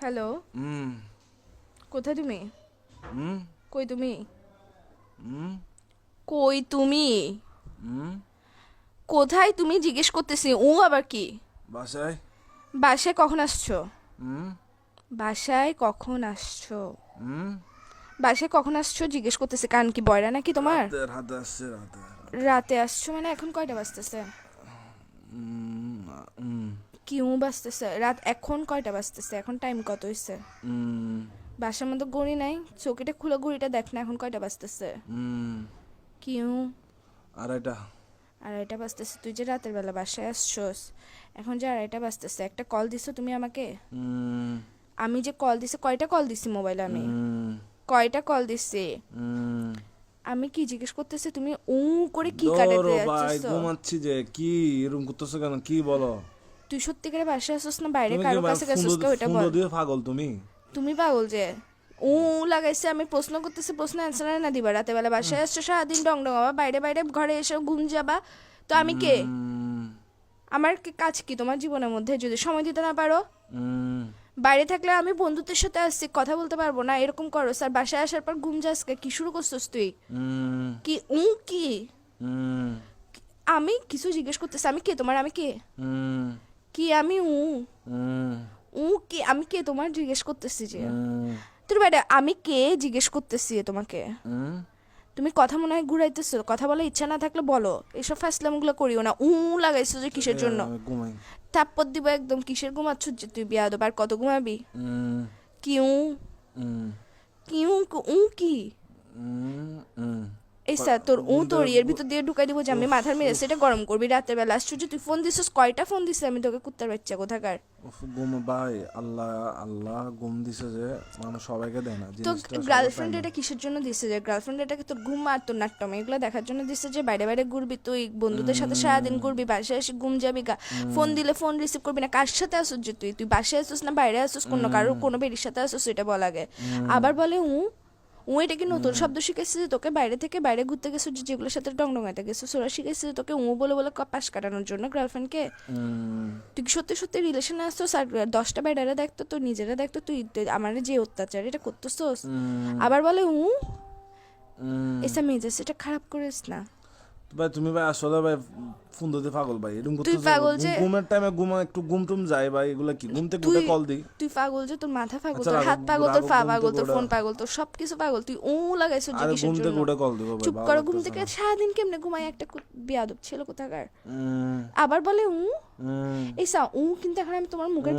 Hello, হুম কোথায় তুমি? হুম কই তুমি? হুম কই তুমি? হুম কোথায় তুমি জিজ্ঞেস করতেছি। আবার কি? বাসায়। বাসায় কখন আসছো? হুম বাসায় কখন আসছো? হুম বাসায় কখন আসছো জিজ্ঞেস করতেছি। কান কি বয়রা নাকি তোমার? রাতে রাতে আসছে রাতে রাতে। রাতে আসছো মানে এখন কয়টা বাজতেছে? হুম হুম বাজতেছে রাত, এখন কয়টা বাজতেছে? এখন টাইম কত হইছে? হুম বাসার মধ্যে ঘড়ি নাই? চৌকিটা খুলে ঘড়িটা দেখ না, এখন কয়টা বাজতেছে? হুম কিউ আড়াইটা। আড়াইটা বাজতেছে। তুই যে রাতের বেলা বাসায় আসছোস, এখন যে আড়াইটা বাজতেছে, একটা কল দিছো তুমি আমাকে? হুম আমি যে কল দিছি, কয়টা কল দিছি মোবাইলে আমি? হুম কয়টা কল দিছি? হুম আমি কি জিজ্ঞেস করতেছি, তুমি করে কি ধরো কাটাতে ভাই, যাচ্ছিস? ঘুমাচ্ছি যে। কি এরকম করতেছো কেন? কি বলো? তুই সত্যিকারে বাসায় আসছিস না বাইরে তুমি কি কারো ভাই কাছে ফুndo গেছিস? কে ওইটা ফুndo বল। দিয়ে পাগল তুমি? তুমি পাগল যে লাগাইছে। আমি প্রশ্ন করতেছি, প্রশ্ন অ্যান্সার না দিবা? রাতে বেলা বাসায় আসছো, সারাদিন ডং ডং আবার বাইরে বাইরে ঘরে এসে ঘুম যাবা। তো আমি কে? হুম আমার কাজ কি তোমার জীবনের মধ্যে যদি সময় দিতে না পারো? হুম বাইরে থাকলে আমি বন্ধুদের সাথে আসছি, কথা বলতে পারবো না? এরকম করো স্যার, বাসায় আসার পর ঘুম যাস কি শুরু করছিস তুই? হুম কি কি? হুম আমি কিছু জিজ্ঞেস করতেছি, আমি কে তোমার? আমি কে? হুম কি আমি হুম কি? আমি কে তোমার জিজ্ঞেস করতেছি যে? হুম তোর বাইরে আমি কে জিজ্ঞেস করতেছি তোমাকে? হুম তুমি কথা মনে হয় ঘুরাইতেছো। কথা বলার ইচ্ছা না থাকলে বলো, এসব ফ্যাসলামগুলো করিও না। লাগাইছো যে কিসের জন্য? আমি ঘুমাই। থাপ্পড় দিব একদম। কিসের ঘুমাচ্ছ যে তুই বিয়াদব? আর কত ঘুমাবি? হুম কি হুম কি কি? হুম হুম এই স্যার তোর ঘুম তোর থেকে ইয়ের ভিতর দিয়ে ঢুকাই দিব যে আমি উফ মাথার মেরে উফ সেটা গরম করবি রাতের বেলা। আসছো যে তুই ফোন দিছিস, কয়টা ফোন দিছিস আমি তোকে? কুত্তার বাচ্চা কোথাকার। উফ, ঘুম ভাই। আল্লাহ আল্লাহ ঘুম দিছে যে, মানুষ সবাইকে দেয় না তো জিনিসটা, সবার পায় গার্লফ্রেন্ড না। এটা কিসের জন্য দিছে? যে গার্লফ্রেন্ড এটাকে তোর ঘুম আর তোর নাট্যম এগুলো দেখার জন্য দিছে যে বাইরে বাইরে ঘুরবি তুই, বন্ধুদের সাথে সারাদিন হুম ঘুরবি, বাসায় এসে ঘুম যাবি গা। ফোন হুম দিলে ফোন রিসিভ করবি না। কার সাথে আসছিস যে তুই? তুই বাসায় আসছিস না বাইরে আসছিস? কোনো কারোর হুম কোনো বেরির সাথে আসছিস এটা বল আগে। হুম আবার বলে এটা কি নতুন হুম শব্দ শিখেছিস যে তোকে? বাইরে থেকে বাইরে ঘুরতে গেছিস যে, যেগুলোর সাথে ডং ডঙাইতে গেছিস, ওরা শিখেছিস যে তোকে বলে বলে পাশ কাটানোর জন্য গার্লফ্রেন্ডকে? হুম তুই কি সত্যি সত্যি রিলেশনে আসছিস? আর 10টা বেডারা দেখতো, তোর নিজেরা দেখতো তুই আমার যে অত্যাচার এটা করতেছস। হুম আবার বলে হুম এসা মেজাজ এটা খারাপ করিস না। ভাই তুমি ভাই আসলে ভাই ফুন্দতে পাগল ভাই, এরকম তুই করতেছো। পাগল যে ঘুমের টাইমে একটু ঘুম টুম যায় ভাই, এগুলা কি? ঘুম থেকে তুই উঠে কল দিই। তুই পাগল যে তোর মাথা পাগল, আচ্ছা তোর রাখো হাত পাগল, তোর রাখো, পা ঘুম পাগল, থেকে তোর ওঠে। ফোন পাগল, তোর সব কিছু পাগল। তুই লাগাইছিস যে আরে কিসের ঘুম জন্য? থেকে উঠে কল দিব ভাই, চুপ ভালো করো, ঘুম লাগতেছে থেকে না। সারাদিন কেমনে ঘুমাই একটা বিয়াদব ছিল কোথাকার। হুম আবার বলে হুম এই কিন্তু এখন আমি তোমার মুখের